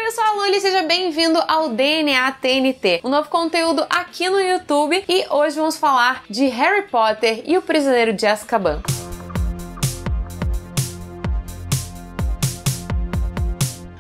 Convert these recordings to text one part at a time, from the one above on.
eu sou a Luli e seja bem-vindo ao DNA TNT, um novo conteúdo aqui no YouTube, e hoje vamos falar de Harry Potter e o Prisioneiro de Azkaban.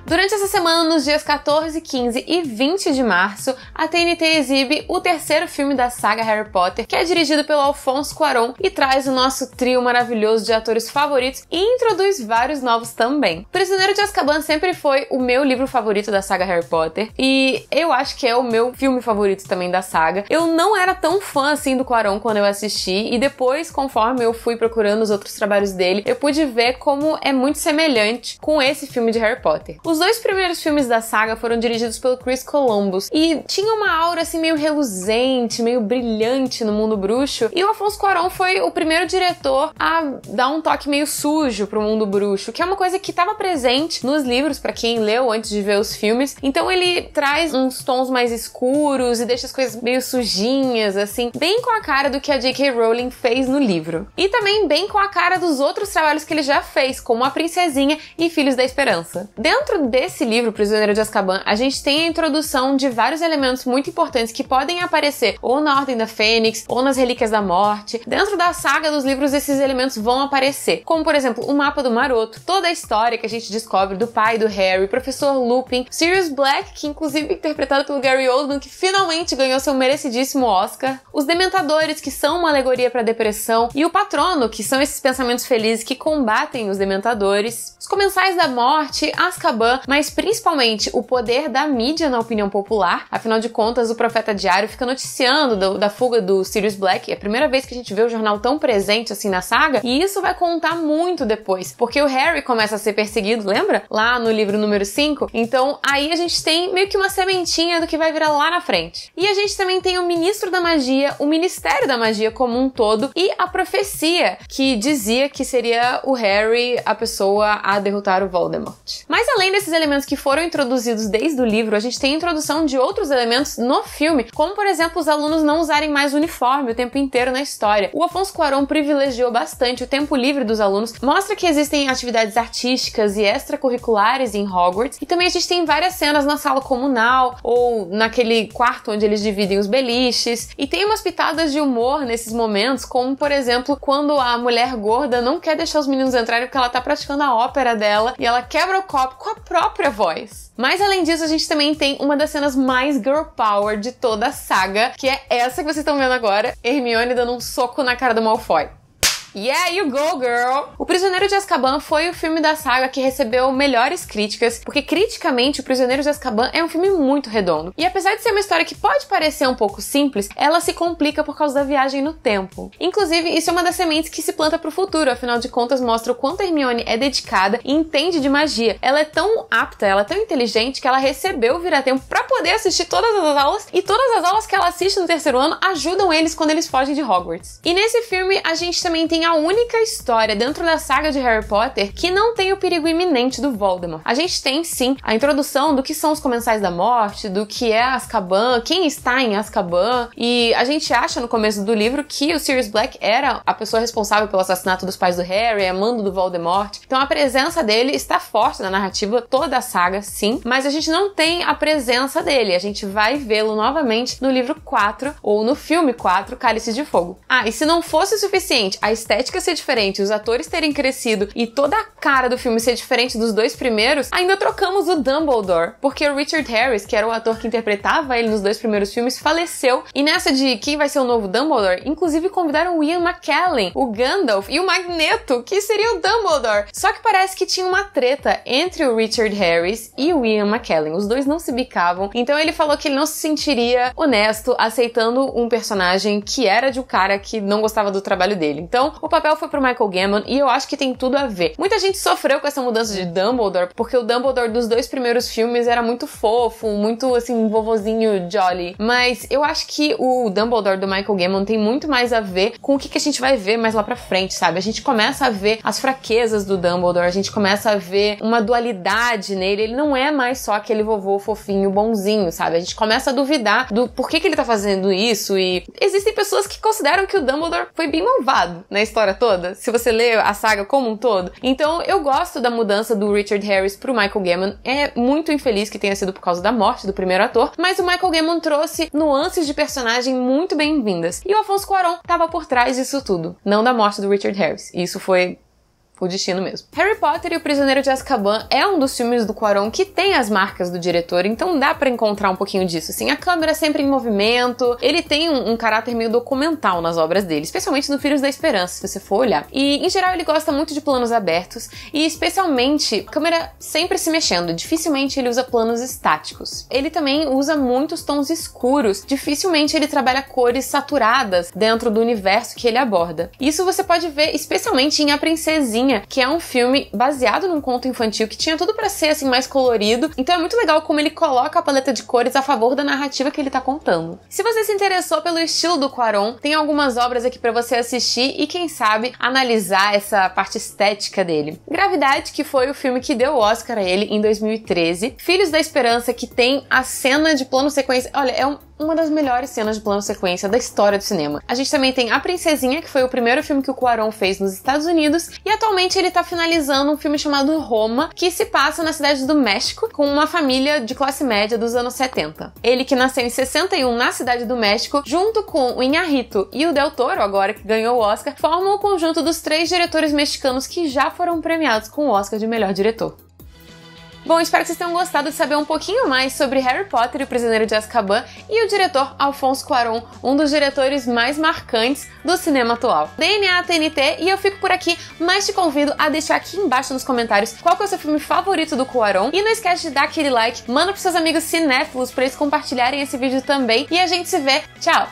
Durante essa semana, nos dias 14, 15 e 20 de março, a TNT exibe o terceiro filme da saga Harry Potter, que é dirigido pelo Alfonso Cuarón e traz o nosso trio maravilhoso de atores favoritos e introduz vários novos também. Prisioneiro de Azkaban sempre foi o meu livro favorito da saga Harry Potter e eu acho que é o meu filme favorito também da saga. Eu não era tão fã assim do Cuarón quando eu assisti e depois, conforme eu fui procurando os outros trabalhos dele, eu pude ver como é muito semelhante com esse filme de Harry Potter. Os dois primeiros filmes da saga foram dirigidos pelo Chris Columbus e tinha uma aura assim meio reluzente, meio brilhante no mundo bruxo, e o Alfonso Cuarón foi o primeiro diretor a dar um toque meio sujo pro mundo bruxo, que é uma coisa que estava presente nos livros pra quem leu antes de ver os filmes. Então ele traz uns tons mais escuros e deixa as coisas meio sujinhas, assim, bem com a cara do que a J.K. Rowling fez no livro. E também bem com a cara dos outros trabalhos que ele já fez, como A Princesinha e Filhos da Esperança. Dentro desse livro, Prisioneiro de Azkaban, a gente tem a introdução de vários elementos muito importantes que podem aparecer ou na Ordem da Fênix, ou nas Relíquias da Morte. Dentro da saga dos livros, esses elementos vão aparecer, como, por exemplo, o mapa do Maroto, toda a história que a gente descobre do pai do Harry, Professor Lupin, Sirius Black, que inclusive é interpretado pelo Gary Oldman, que finalmente ganhou seu merecidíssimo Oscar, os Dementadores, que são uma alegoria para a depressão, e o Patrono, que são esses pensamentos felizes que combatem os Dementadores, os Comensais da Morte, Azkaban, mas principalmente o poder da mídia na opinião popular. Afinal de contas, o Profeta Diário fica noticiando da fuga do Sirius Black. É a primeira vez que a gente vê o jornal tão presente assim na saga, e isso vai contar muito depois, porque o Harry começa a ser perseguido, lembra? Lá no livro número 5. Então aí a gente tem meio que uma sementinha do que vai virar lá na frente. E a gente também tem o Ministro da Magia, o Ministério da Magia como um todo, e a profecia que dizia que seria o Harry a pessoa a derrotar o Voldemort. Mas além desses elementos que foram introduzidos desde o livro, a gente tem a introdução de outros elementos no filme, como por exemplo os alunos não usarem mais uniforme o tempo inteiro na história. O Alfonso Cuarón privilegiou bastante o tempo livre dos alunos, mostra que existem atividades artísticas e extracurriculares em Hogwarts, e também a gente tem várias cenas na sala comunal ou naquele quarto onde eles dividem os beliches, e tem umas pitadas de humor nesses momentos, como por exemplo quando a mulher gorda não quer deixar os meninos entrarem porque ela tá praticando a ópera dela e ela quebra o copo com a própria voz. Mas além disso, a gente também tem uma das cenas mais girl power de toda a saga, que é essa que vocês estão vendo agora, Hermione dando um soco na cara do Malfoy. Yeah, you go, girl! O Prisioneiro de Azkaban foi o filme da saga que recebeu melhores críticas, porque criticamente o Prisioneiro de Azkaban é um filme muito redondo. E apesar de ser uma história que pode parecer um pouco simples, ela se complica por causa da viagem no tempo. Inclusive, isso é uma das sementes que se planta pro futuro, afinal de contas mostra o quanto a Hermione é dedicada e entende de magia. Ela é tão apta, ela é tão inteligente que ela recebeu o Vira-Tempo pra poder assistir todas as aulas, e todas as aulas que ela assiste no terceiro ano ajudam eles quando eles fogem de Hogwarts. E nesse filme a gente também tem a única história dentro da saga de Harry Potter que não tem o perigo iminente do Voldemort. A gente tem, sim, a introdução do que são os Comensais da Morte, do que é Azkaban, quem está em Azkaban, e a gente acha no começo do livro que o Sirius Black era a pessoa responsável pelo assassinato dos pais do Harry, amando do Voldemort. Então a presença dele está forte na narrativa toda a saga, sim, mas a gente não tem a presença dele. A gente vai vê-lo novamente no livro 4, ou no filme 4, Cálice de Fogo. Ah, e se não fosse o suficiente a estética ser diferente, os atores terem crescido e toda a cara do filme ser diferente dos dois primeiros, ainda trocamos o Dumbledore, porque o Richard Harris, que era o ator que interpretava ele nos dois primeiros filmes, faleceu, e nessa de quem vai ser o novo Dumbledore, inclusive convidaram o Ian McKellen, o Gandalf e o Magneto, que seria o Dumbledore. Só que parece que tinha uma treta entre o Richard Harris e o Ian McKellen, os dois não se bicavam, então ele falou que ele não se sentiria honesto aceitando um personagem que era de um cara que não gostava do trabalho dele. Então o papel foi pro Michael Gambon e eu acho que tem tudo a ver. Muita gente sofreu com essa mudança de Dumbledore, porque o Dumbledore dos dois primeiros filmes era muito fofo, muito assim, vovozinho jolly. Mas eu acho que o Dumbledore do Michael Gambon tem muito mais a ver com o que a gente vai ver mais lá pra frente, sabe? A gente começa a ver as fraquezas do Dumbledore, a gente começa a ver uma dualidade nele. Ele não é mais só aquele vovô fofinho, bonzinho, sabe? A gente começa a duvidar do porquê que ele tá fazendo isso, e existem pessoas que consideram que o Dumbledore foi bem malvado na história toda, se você lê a saga como um todo. Então eu gosto da mudança do Richard Harris pro Michael Gambon. É muito infeliz que tenha sido por causa da morte do primeiro ator, mas o Michael Gambon trouxe nuances de personagem muito bem-vindas. E o Alfonso Cuarón tava por trás disso tudo, não da morte do Richard Harris. Isso foi o destino mesmo. Harry Potter e o Prisioneiro de Azkaban é um dos filmes do Cuarón que tem as marcas do diretor, então dá pra encontrar um pouquinho disso, assim. A câmera sempre em movimento, ele tem um caráter meio documental nas obras dele, especialmente no Filhos da Esperança, se você for olhar. E, em geral, ele gosta muito de planos abertos e, especialmente, a câmera sempre se mexendo, dificilmente ele usa planos estáticos. Ele também usa muitos tons escuros, dificilmente ele trabalha cores saturadas dentro do universo que ele aborda. Isso você pode ver especialmente em A Princesinha, que é um filme baseado num conto infantil que tinha tudo pra ser assim mais colorido, então é muito legal como ele coloca a paleta de cores a favor da narrativa que ele tá contando. Se você se interessou pelo estilo do Cuarón, tem algumas obras aqui pra você assistir e quem sabe analisar essa parte estética dele. Gravidade, que foi o filme que deu o Oscar a ele em 2013. Filhos da Esperança, que tem a cena de plano sequência, olha, é uma das melhores cenas de plano sequência da história do cinema. A gente também tem A Princesinha, que foi o primeiro filme que o Cuarón fez nos Estados Unidos, e atualmente ele tá finalizando um filme chamado Roma, que se passa na cidade do México, com uma família de classe média dos anos 70. Ele, que nasceu em 61 na cidade do México, junto com o Iñárritu e o Del Toro, agora que ganhou o Oscar, formam o conjunto dos 3 diretores mexicanos que já foram premiados com o Oscar de melhor diretor. Bom, espero que vocês tenham gostado de saber um pouquinho mais sobre Harry Potter e o Prisioneiro de Azkaban e o diretor Alfonso Cuarón, um dos diretores mais marcantes do cinema atual. DNA TNT, e eu fico por aqui, mas te convido a deixar aqui embaixo nos comentários qual que é o seu filme favorito do Cuarón, e não esquece de dar aquele like, manda pros seus amigos cinéfilos pra eles compartilharem esse vídeo também, e a gente se vê. Tchau!